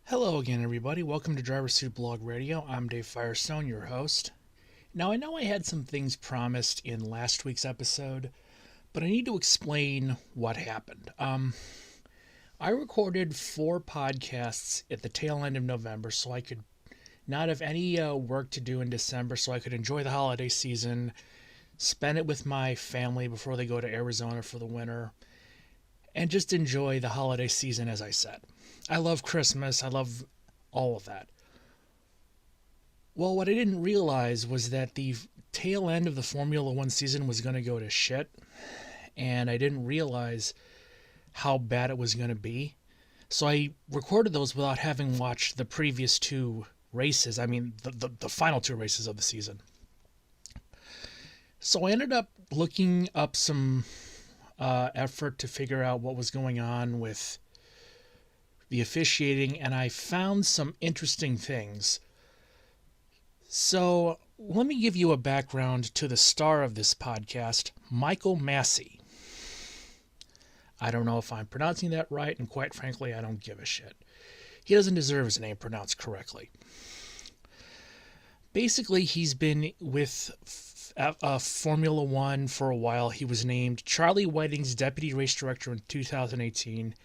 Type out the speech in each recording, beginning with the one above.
Hello again, everybody. Welcome to Driver Suit Blog Radio. I'm Dave Firestone, your host. Now, I know I had some things promised in last week's episode, but I need to explain what happened. I recorded 4 podcasts at the tail end of November so I could not have any work to do in December, so I could enjoy the holiday season, spend it with my family before they go to Arizona for the winter, and just enjoy the holiday season, as I said. I love Christmas. I love all of that. Well, what I didn't realize was that the tail end of the Formula One season was going to go to shit, and I didn't realize how bad it was going to be. So I recorded those without having watched the previous 2 races. I mean, the final 2 races of the season. So I ended up looking up some effort to figure out what was going on with the officiating, and I found some interesting things. So let me give you a background to the star of this podcast, Michael Massey. I don't know if I'm pronouncing that right, and quite frankly, I don't give a shit. He doesn't deserve his name pronounced correctly. Basically, he's been with Formula One for a while. He was named Charlie Whiting's deputy race director in 2018,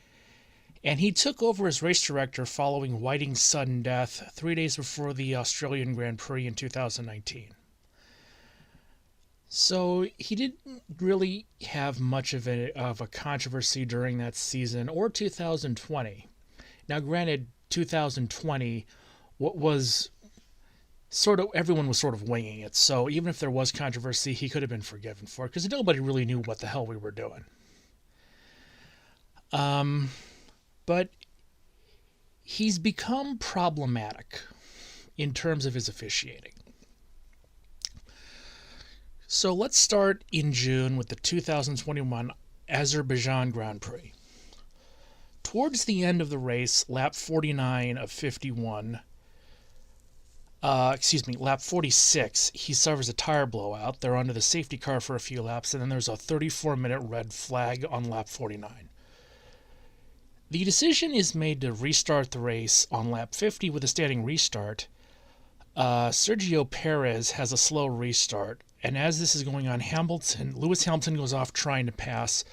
and he took over as race director following Whiting's sudden death 3 days before the Australian Grand Prix in 2019. So he didn't really have much of a controversy during that season or 2020. Now, granted, 2020 was everyone was sort of winging it, so even if there was controversy, he could have been forgiven for it because nobody really knew what the hell we were doing. But he's become problematic in terms of his officiating. So let's start in June with the 2021 Azerbaijan Grand Prix. Towards the end of the race, lap 49 of 51, lap 46, he suffers a tire blowout. They're under the safety car for a few laps, and then there's a 34-minute red flag on lap 49. The decision is made to restart the race on lap 50 with a standing restart. Sergio Perez has a slow restart, and as this is going on, Lewis Hamilton goes off trying to pass.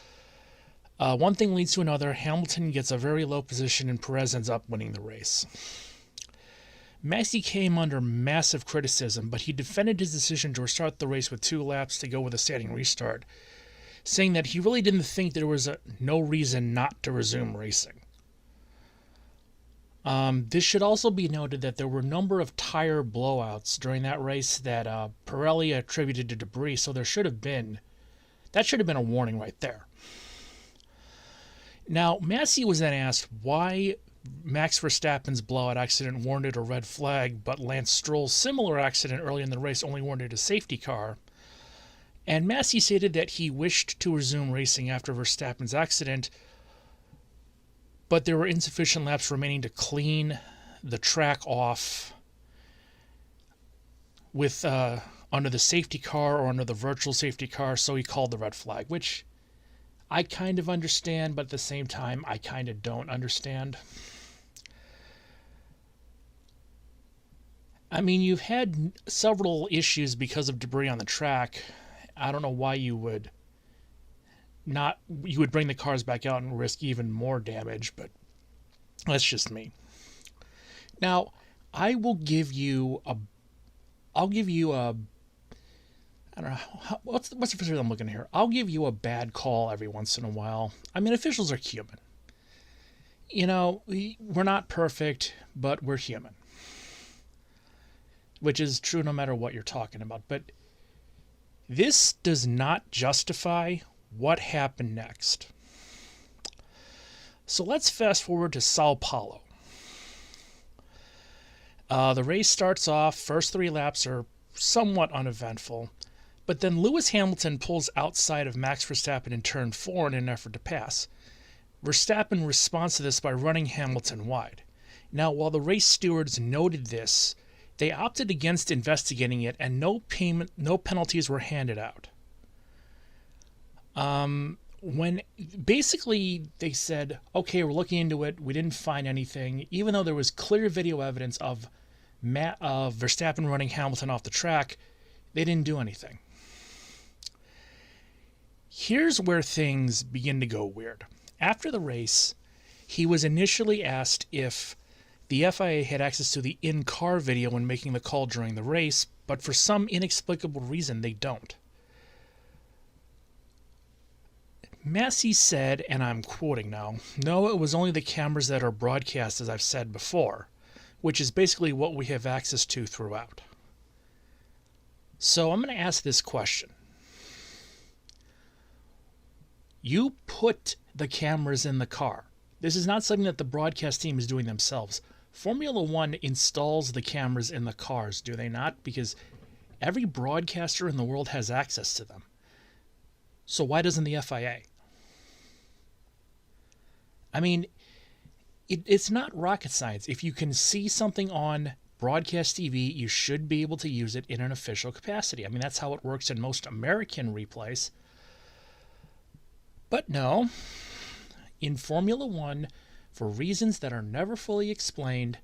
One thing leads to another. Hamilton gets a very low position, and Perez ends up winning the race. Massey came under massive criticism, but he defended his decision to restart the race with 2 laps to go with a standing restart, saying that he really didn't think there was no reason not to resume racing. This should also be noted that there were a number of tire blowouts during that race that Pirelli attributed to debris, so that should have been a warning right there. Now, Massey was then asked why Max Verstappen's blowout accident warranted a red flag, but Lance Stroll's similar accident early in the race only warranted a safety car. And Massey stated that he wished to resume racing after Verstappen's accident, but there were insufficient laps remaining to clean the track off with under the safety car or under the virtual safety car, so he called the red flag, which I kind of understand, but at the same time, I kind of don't understand. I mean, you've had several issues because of debris on the track. I don't know why you would bring the cars back out and risk even more damage, but that's just me. Now, I don't know, what's the phrase I'm looking at here? I'll give you a bad call every once in a while. I mean, officials are human. You know, we're not perfect, but we're human. Which is true no matter what you're talking about, but this does not justify what happened next. So let's fast forward to Sao Paulo. The race starts off, first 3 laps are somewhat uneventful, but then Lewis Hamilton pulls outside of Max Verstappen in turn 4 in an effort to pass. Verstappen responds to this by running Hamilton wide. Now, while the race stewards noted this, they opted against investigating it, and no penalties were handed out. when basically they said, okay, we're looking into it, we didn't find anything, even though there was clear video evidence of Verstappen running Hamilton off the track, they didn't do anything. Here's where things begin to go weird. After the race, he was initially asked if the FIA had access to the in-car video when making the call during the race, but for some inexplicable reason, they don't. Massey said, and I'm quoting now, "No, it was only the cameras that are broadcast, as I've said before," which is basically what we have access to throughout. So I'm going to ask this question. You put the cameras in the car. This is not something that the broadcast team is doing themselves. Formula One installs the cameras in the cars, do they not? Because every broadcaster in the world has access to them. So why doesn't the FIA? I mean, it's not rocket science. If you can see something on broadcast TV, you should be able to use it in an official capacity. I mean, that's how it works in most American replays. But no, in Formula One, for reasons that are never fully explained,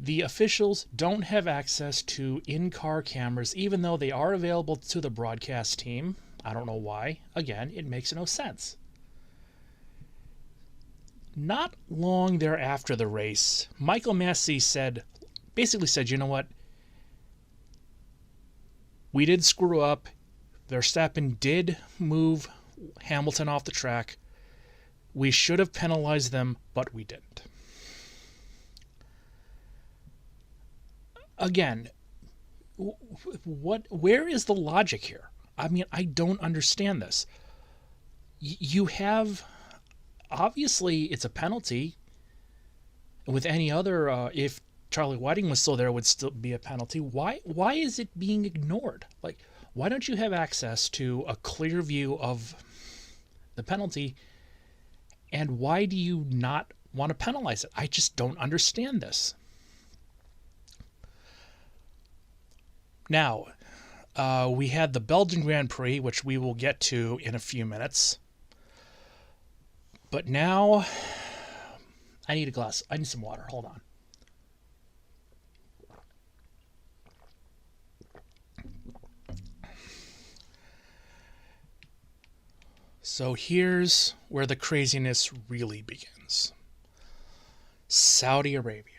the officials don't have access to in-car cameras, even though they are available to the broadcast team. I don't know why. Again, it makes no sense. Not long thereafter the race, Michael Massey basically said, you know what? We did screw up. Verstappen did move Hamilton off the track. We should have penalized them, but we didn't. Again, where is the logic here? I mean, I don't understand this. You have, obviously, it's a penalty. With any other, if Charlie Whiting was still there, it would still be a penalty. Why is it being ignored? Like, why don't you have access to a clear view of the penalty, and why do you not want to penalize it? I just don't understand this. Now, we had the Belgian Grand Prix, which we will get to in a few minutes. But now, I need some water. Hold on. So here's where the craziness really begins. Saudi Arabia.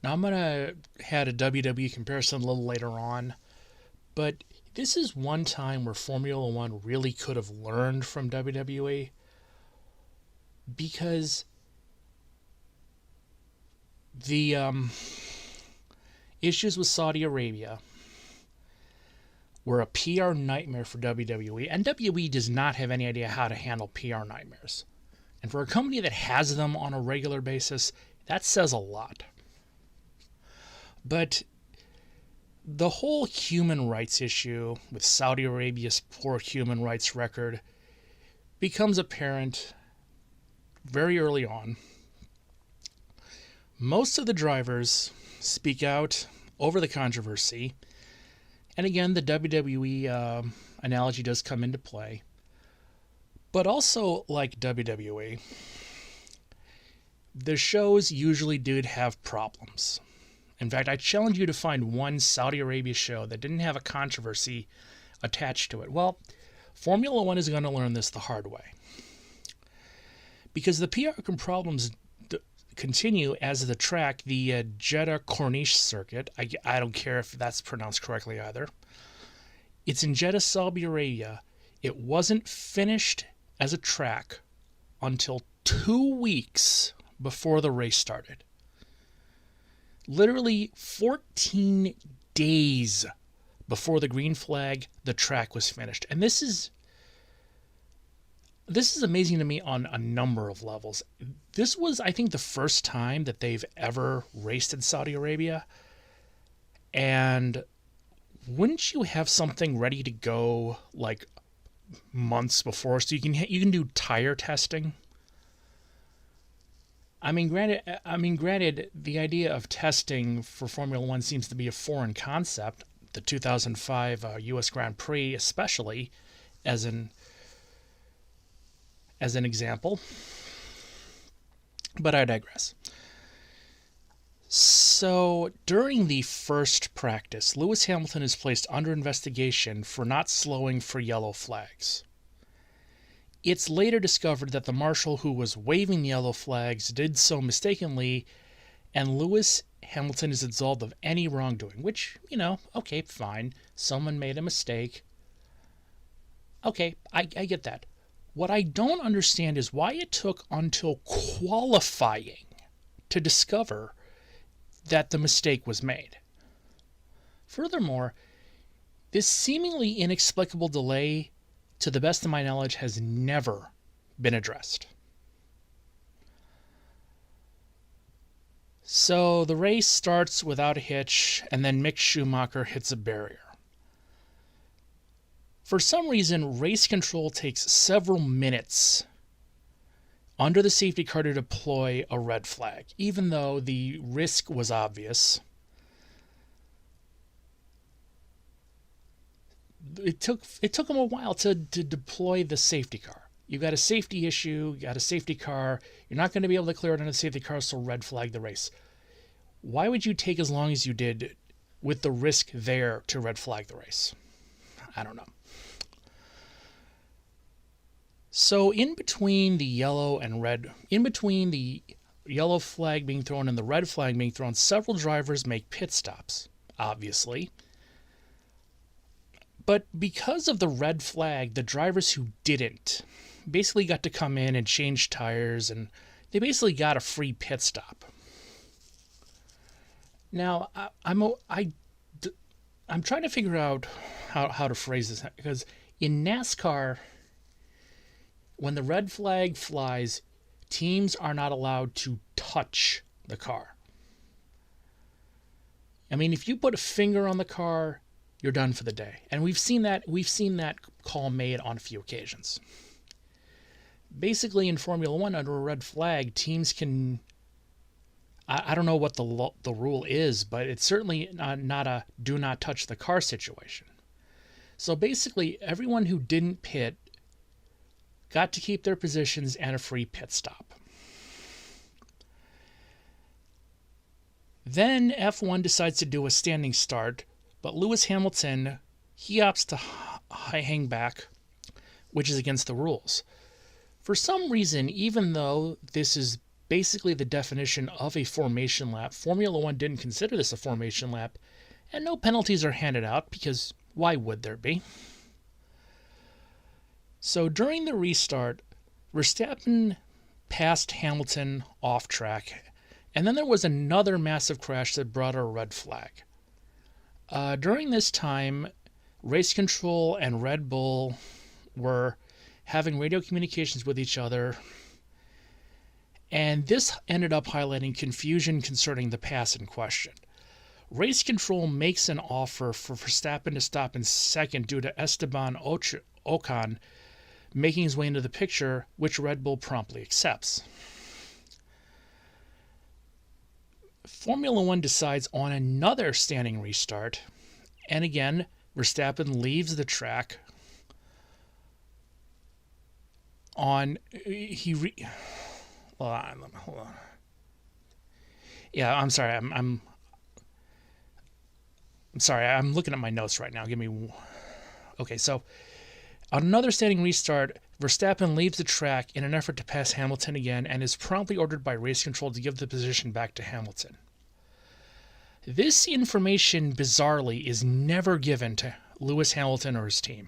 Now I'm going to have a WWE comparison a little later on, but this is one time where Formula One really could have learned from WWE, because the issues with Saudi Arabia were a PR nightmare for WWE, and WWE does not have any idea how to handle PR nightmares. And for a company that has them on a regular basis, that says a lot. But the whole human rights issue with Saudi Arabia's poor human rights record becomes apparent very early on. Most of the drivers speak out over the controversy. And again, the WWE analogy does come into play. But also, like WWE, the shows usually did have problems. In fact, I challenge you to find one Saudi Arabia show that didn't have a controversy attached to it. Well, Formula One is going to learn this the hard way. Because the PR problems continue as the track, the Jeddah Corniche circuit, I don't care if that's pronounced correctly either. It's in Jeddah, Saudi Arabia. It wasn't finished as a track until 2 weeks before the race started. Literally 14 days before the green flag, the track was finished. And this is amazing to me on a number of levels. This was, I think, the first time that they've ever raced in Saudi Arabia. And wouldn't you have something ready to go like months before, so you can do tire testing? I mean, granted, the idea of testing for Formula One seems to be a foreign concept the 2005 U.S. Grand Prix, especially as an example. But I digress. So, during the first practice, Lewis Hamilton is placed under investigation for not slowing for yellow flags. It's later discovered that the marshal who was waving the yellow flags did so mistakenly, and Lewis Hamilton is absolved of any wrongdoing, which, okay, fine. Someone made a mistake. Okay, I get that. What I don't understand is why it took until qualifying to discover that the mistake was made. Furthermore, this seemingly inexplicable delay, to the best of my knowledge, has never been addressed. So the race starts without a hitch, and then Mick Schumacher hits a barrier. For some reason, race control takes several minutes under the safety car to deploy a red flag, even though the risk was obvious. It took them a while to deploy the safety car. You got a safety issue, you got a safety car, you're not going to be able to clear it under the safety car, so red flag the race. Why would you take as long as you did with the risk there to red flag the race? I don't know. So in between the yellow flag being thrown and the red flag being thrown, several drivers make pit stops, obviously. But because of the red flag, the drivers who didn't basically got to come in and change tires, and they basically got a free pit stop. Now, I'm trying to figure out how to phrase this, because in NASCAR, when the red flag flies, teams are not allowed to touch the car. I mean, if you put a finger on the car, you're done for the day. And we've seen that call made on a few occasions. Basically, in Formula One, under a red flag, teams can... I don't know what the rule is, but it's certainly not a do not touch the car situation. So basically, everyone who didn't pit got to keep their positions and a free pit stop. Then F1 decides to do a standing start, but Lewis Hamilton, he opts to hang back, which is against the rules. For some reason, even though this is basically the definition of a formation lap, Formula One didn't consider this a formation lap, and no penalties are handed out, because why would there be? So during the restart, Verstappen passed Hamilton off track, and then there was another massive crash that brought a red flag. During this time, race control and Red Bull were having radio communications with each other, and this ended up highlighting confusion concerning the pass in question. Race control makes an offer for Verstappen to stop in second due to Esteban Ocon making his way into the picture, which Red Bull promptly accepts. Formula One decides on another standing restart, and again, Verstappen leaves the track on... Hold on. Yeah, I'm sorry. I'm sorry. I'm looking at my notes right now. Okay, so on another standing restart, Verstappen leaves the track in an effort to pass Hamilton again and is promptly ordered by race control to give the position back to Hamilton. This information, bizarrely, is never given to Lewis Hamilton or his team.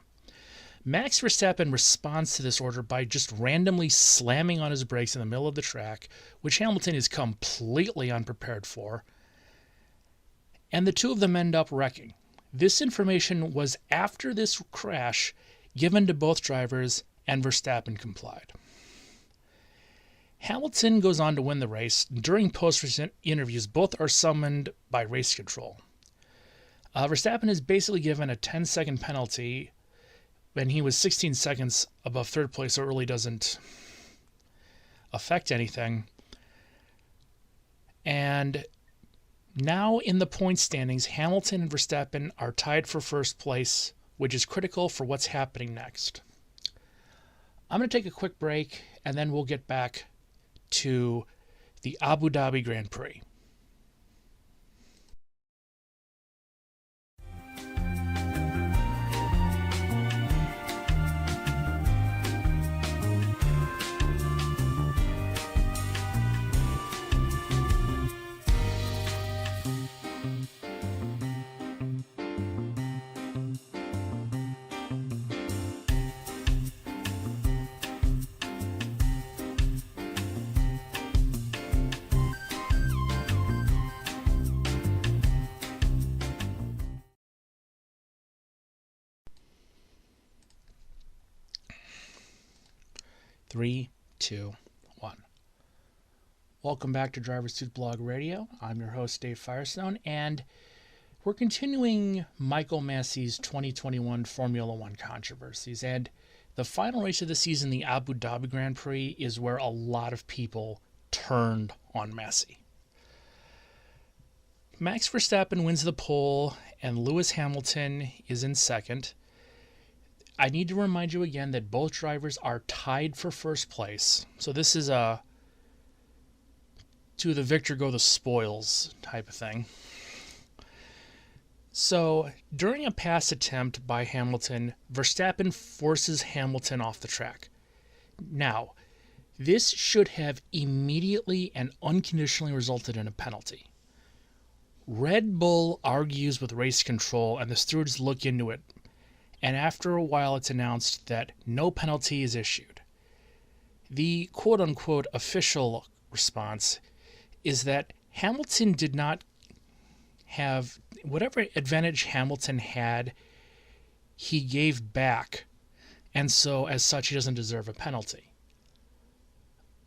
Max Verstappen responds to this order by just randomly slamming on his brakes in the middle of the track, which Hamilton is completely unprepared for, and the two of them end up wrecking. This information was, after this crash, given to both drivers, and Verstappen complied. Hamilton goes on to win the race. During post-race interviews, both are summoned by race control. Verstappen is basically given a 10-second penalty when he was 16 seconds above third place, so it really doesn't affect anything. And Now in the point standings, Hamilton and Verstappen are tied for first place, which is critical for what's happening next. I'm going to take a quick break, and then we'll get back to the Abu Dhabi Grand Prix. Three, two, one. Welcome back to Driver's Seat Blog Radio. I'm your host, Dave Firestone, and we're continuing Michael Massey's 2021 Formula One controversies. And the final race of the season, the Abu Dhabi Grand Prix, is where a lot of people turned on Massey. Max Verstappen wins the pole, and Lewis Hamilton is in second. I need to remind you again that both drivers are tied for first place. So this is a to the victor go the spoils type of thing. So during a pass attempt by Hamilton, Verstappen forces Hamilton off the track. Now, this should have immediately and unconditionally resulted in a penalty. Red Bull argues with race control, and the stewards look into it. And after a while, it's announced that no penalty is issued. The quote-unquote official response is that Hamilton did not have whatever advantage Hamilton had, he gave back, and so as such, he doesn't deserve a penalty.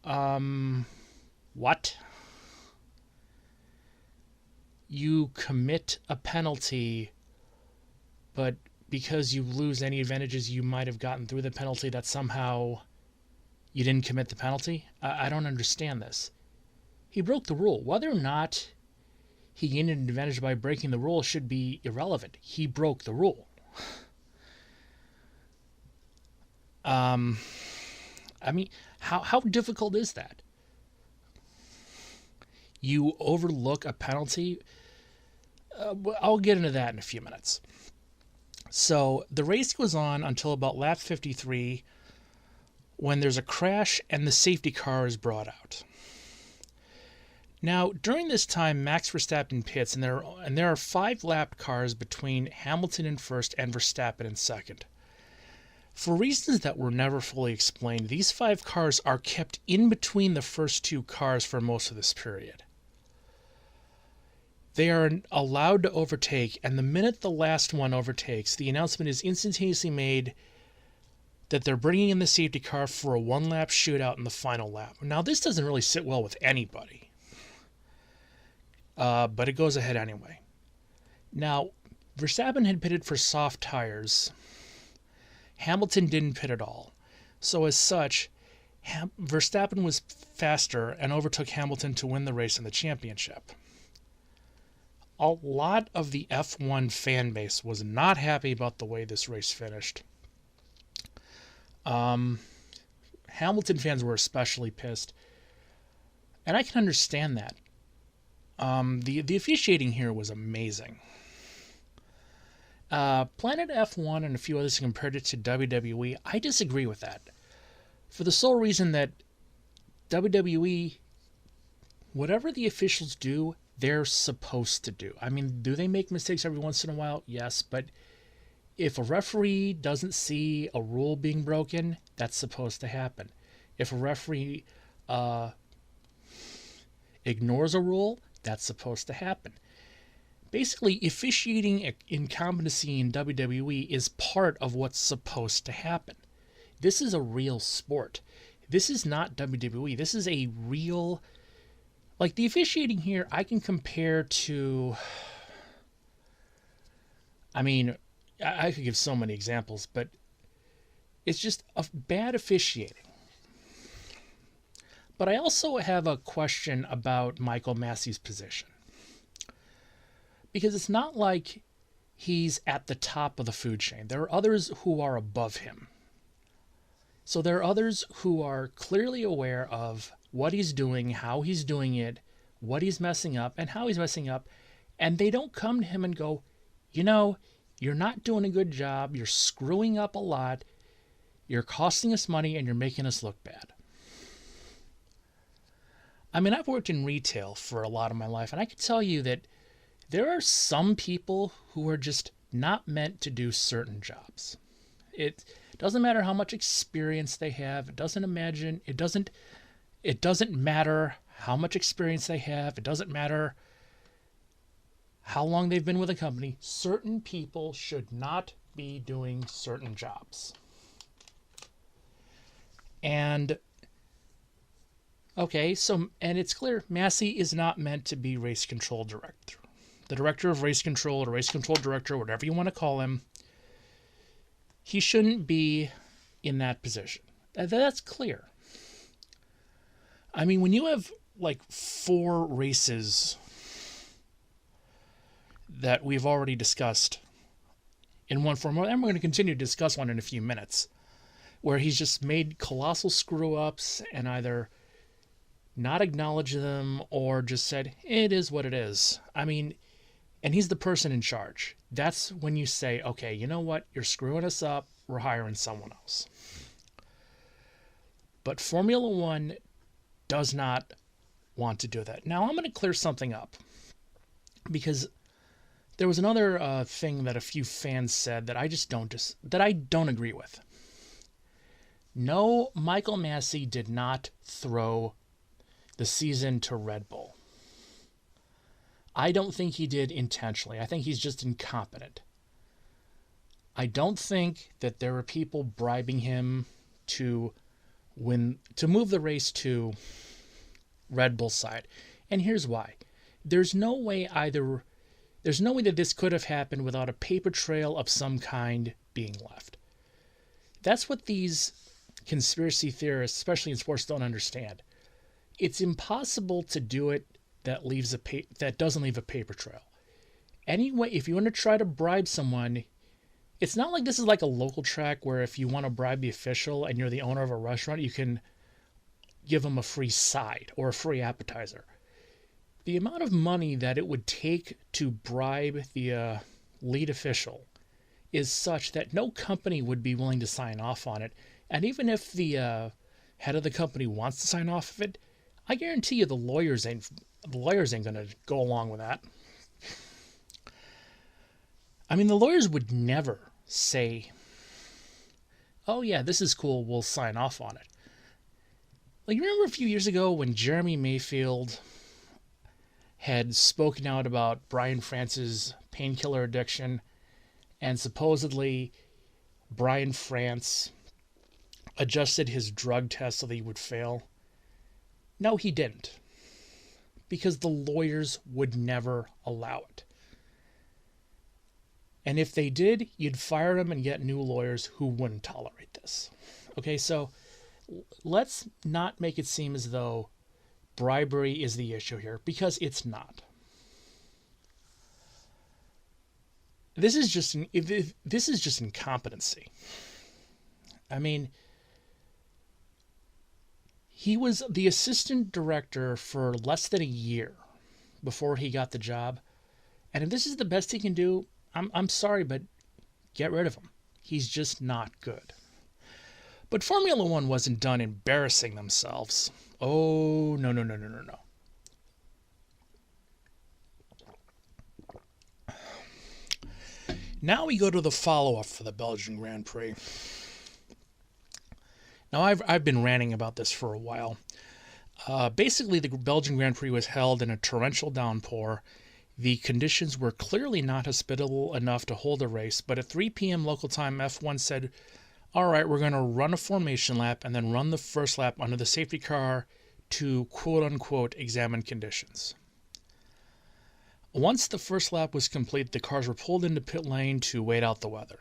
What? You commit a penalty, but because you lose any advantages you might have gotten through the penalty, that somehow you didn't commit the penalty? I don't understand this. He broke the rule. Whether or not he gained an advantage by breaking the rule should be irrelevant. He broke the rule. I mean, how difficult is that? You overlook a penalty? I'll get into that in a few minutes. So the race goes on until about lap 53 when there's a crash and the safety car is brought out. Now, during this time, Max Verstappen pits, and there are 5 lap cars between Hamilton in first and Verstappen in second. For reasons that were never fully explained, these 5 cars are kept in between the first 2 cars for most of this period. They are allowed to overtake, and the minute the last one overtakes, the announcement is instantaneously made that they're bringing in the safety car for a 1-lap shootout in the final lap. Now, this doesn't really sit well with anybody, but it goes ahead anyway. Now, Verstappen had pitted for soft tires. Hamilton didn't pit at all. So as such, Verstappen was faster and overtook Hamilton to win the race and the championship. A lot of the F1 fan base was not happy about the way this race finished. Hamilton fans were especially pissed, and I can understand that. The officiating here was amazing. Planet F1 and a few others compared it to WWE. I disagree with that, for the sole reason that WWE, whatever the officials do, they're supposed to do. I mean, do they make mistakes every once in a while? Yes, but if a referee doesn't see a rule being broken, that's supposed to happen. If a referee ignores a rule, that's supposed to happen. Basically, officiating incompetency in WWE is part of what's supposed to happen. This is a real sport. This is not WWE. This is a real... Like, the officiating here, I can compare to... I mean, I could give so many examples, but it's just a bad officiating. But I also have a question about Michael Massey's position. Because it's not like he's at the top of the food chain. There are others who are above him. So there are others who are clearly aware of what he's doing, how he's doing it, what he's messing up, and how he's messing up. And they don't come to him and go, you're not doing a good job. You're screwing up a lot. You're costing us money and you're making us look bad. I mean, I've worked in retail for a lot of my life, and I can tell you that there are some people who are just not meant to do certain jobs. It doesn't matter how much experience they have. It doesn't matter how much experience they have. It doesn't matter how long they've been with a company. Certain people should not be doing certain jobs. And okay, and it's clear Massey is not meant to be race control director. The director of race control or race control director, whatever you want to call him, he shouldn't be in that position. That's clear. I mean, when you have like 4 races that we've already discussed in one form, and we're going to continue to discuss one in a few minutes, where he's just made colossal screw-ups and either not acknowledged them or just said, it is what it is. I mean, and he's the person in charge. That's when you say, okay, you know what? You're screwing us up. We're hiring someone else. But Formula One does not want to do that. Now, I'm going to clear something up because there was another thing that a few fans said that I don't agree with. No, Michael Massey did not throw the season to Red Bull. I don't think he did intentionally. I think he's just incompetent. I don't think that there were people bribing him to move the race to Red Bull's side. And here's why. There's no way that this could have happened without a paper trail of some kind being left. That's what these conspiracy theorists, especially in sports, don't understand. It's impossible to do it that doesn't leave a paper trail. Anyway, if you want to try to bribe someone, it's not like this is like a local track where if you want to bribe the official and you're the owner of a restaurant, you can give them a free side or a free appetizer. The amount of money that it would take to bribe the lead official is such that no company would be willing to sign off on it. And even if the head of the company wants to sign off of it, I guarantee you the lawyers ain't going to go along with that. I mean, the lawyers would never say, oh yeah, this is cool, we'll sign off on it. Like, remember a few years ago when Jeremy Mayfield had spoken out about Brian France's painkiller addiction, and supposedly Brian France adjusted his drug test so that he would fail? No, he didn't. Because the lawyers would never allow it. And if they did, you'd fire them and get new lawyers who wouldn't tolerate this. Okay, so let's not make it seem as though bribery is the issue here, because it's not. This is just incompetency. I mean, he was the assistant director for less than a year before he got the job. And if this is the best he can do, I'm sorry, but get rid of him. He's just not good. But Formula One wasn't done embarrassing themselves. Oh, no. Now we go to the follow-up for the Belgian Grand Prix. Now, I've been ranting about this for a while. Basically, the Belgian Grand Prix was held in a torrential downpour. The conditions were clearly not hospitable enough to hold a race, but at 3 p.m. local time, F1 said, all right, we're going to run a formation lap and then run the first lap under the safety car to quote-unquote examine conditions. Once the first lap was complete, the cars were pulled into pit lane to wait out the weather.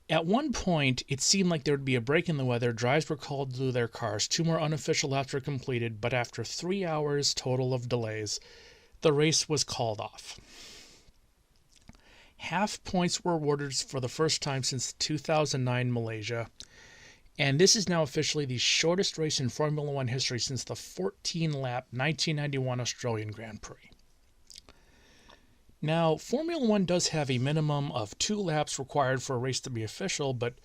At one point, it seemed like there would be a break in the weather. Drives were called to their cars. 2 more unofficial laps were completed, but after 3 hours total of delays, the race was called off. Half points were awarded for the first time since 2009 Malaysia, and this is now officially the shortest race in Formula One history since the 14-lap 1991 Australian Grand Prix. Now, Formula One does have a minimum of 2 laps required for a race to be official, but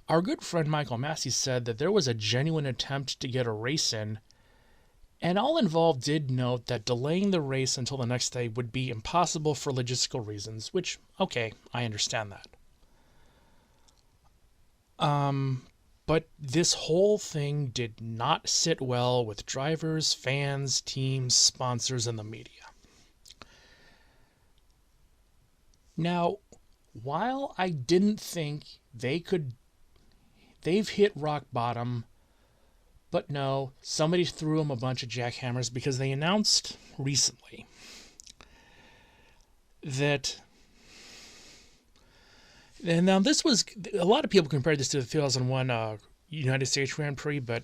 our good friend Michael Massey said that there was a genuine attempt to get a race in, and all involved did note that delaying the race until the next day would be impossible for logistical reasons, which, okay, I understand that. But this whole thing did not sit well with drivers, fans, teams, sponsors, and the media. Now, while I didn't think they've hit rock bottom, but no, somebody threw them a bunch of jackhammers because they announced recently that, and now this was, a lot of people compared this to the 2001 United States Grand Prix, but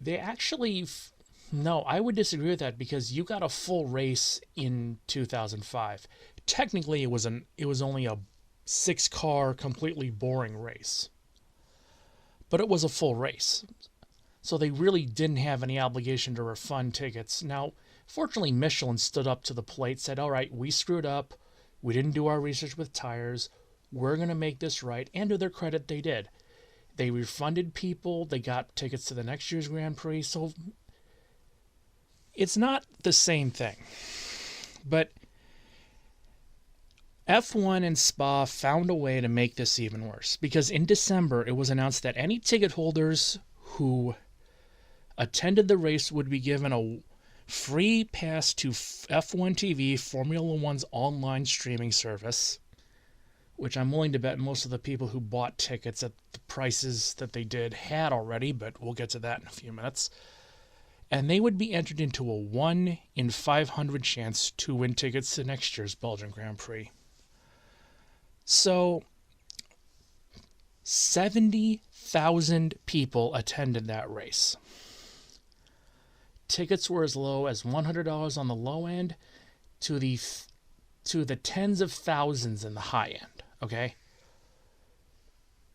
they actually, no, I would disagree with that because you got a full race in 2005. Technically, it was only a 6-car, completely boring race. But it was a full race. So they really didn't have any obligation to refund tickets. Now, fortunately, Michelin stood up to the plate, said, all right, we screwed up. We didn't do our research with tires. We're going to make this right. And to their credit, they did. They refunded people. They got tickets to the next year's Grand Prix. So it's not the same thing. But F1 and Spa found a way to make this even worse, because in December it was announced that any ticket holders who attended the race would be given a free pass to F1 TV, Formula One's online streaming service, which I'm willing to bet most of the people who bought tickets at the prices that they did had already, but we'll get to that in a few minutes. And they would be entered into a 1 in 500 chance to win tickets to next year's Belgian Grand Prix. So, 70,000 people attended that race. Tickets were as low as $100 on the low end to the tens of thousands in the high end, okay?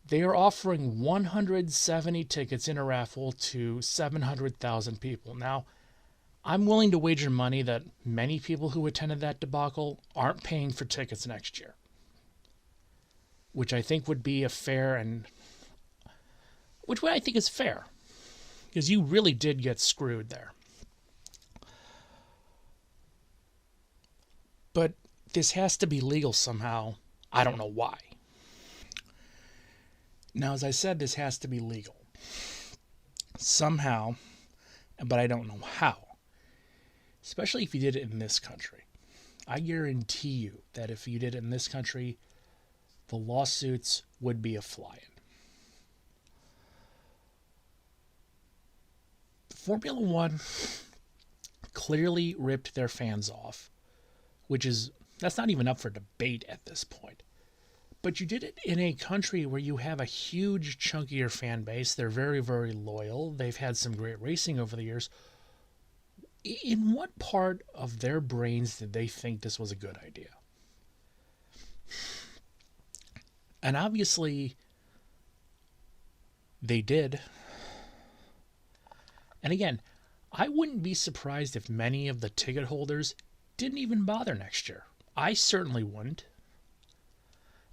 They are offering 170 tickets in a raffle to 700,000 people. Now, I'm willing to wager money that many people who attended that debacle aren't paying for tickets next year, which I think would be a fair and which way I think is fair, because you really did get screwed there. But this has to be legal somehow. I don't know why. Now, as I said, this has to be legal somehow, but I don't know how. Especially if you did it in this country. I guarantee you that if you did it in this country, the lawsuits would be a-flying. Formula One clearly ripped their fans off, that's not even up for debate at this point. But you did it in a country where you have a huge chunk of your fan base. They're very, very loyal. They've had some great racing over the years. In what part of their brains did they think this was a good idea? And obviously, they did. And again, I wouldn't be surprised if many of the ticket holders didn't even bother next year. I certainly wouldn't.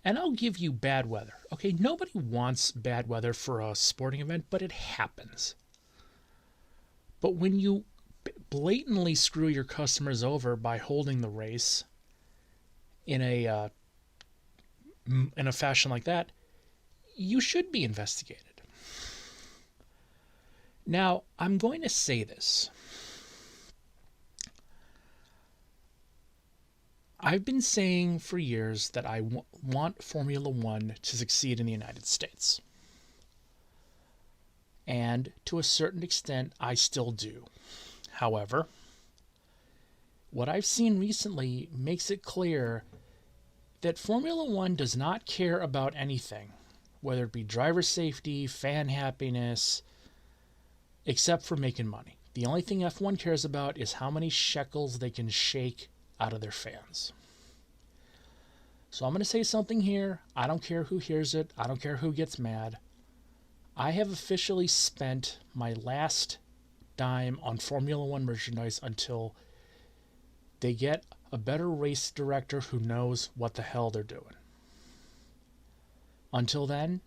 And I'll give you bad weather. Okay, nobody wants bad weather for a sporting event, but it happens. But when you blatantly screw your customers over by holding the race in a fashion like that, you should be investigated. Now, I'm going to say this. I've been saying for years that I want Formula One to succeed in the United States. And to a certain extent, I still do. However, what I've seen recently makes it clear that Formula One does not care about anything, whether it be driver safety, fan happiness, except for making money. The only thing F1 cares about is how many shekels they can shake out of their fans. So I'm going to say something here. I don't care who hears it. I don't care who gets mad. I have officially spent my last dime on Formula One merchandise until they get a better race director who knows what the hell they're doing. Until then,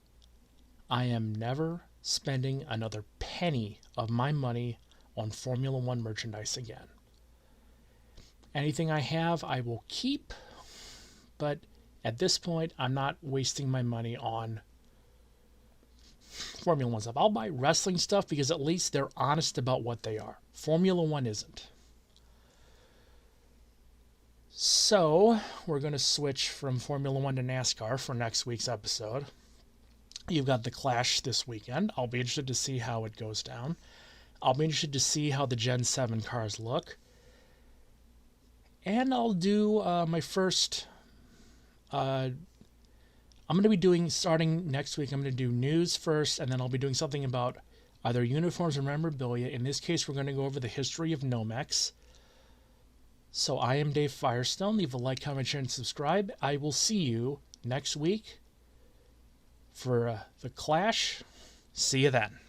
I am never spending another penny of my money on Formula One merchandise again. Anything I have, I will keep, but at this point, I'm not wasting my money on Formula One stuff. I'll buy wrestling stuff because at least they're honest about what they are. Formula One isn't. So, we're going to switch from Formula One to NASCAR for next week's episode. You've got the Clash this weekend. I'll be interested to see how it goes down. I'll be interested to see how the Gen 7 cars look. And I'll do my first... I'm going to be doing, starting next week, I'm going to do news first, and then I'll be doing something about either uniforms or memorabilia. In this case, we're going to go over the history of Nomex. So I am Dave Firestone. Leave a like, comment, share, and subscribe. I will see you next week for the Clash. See you then.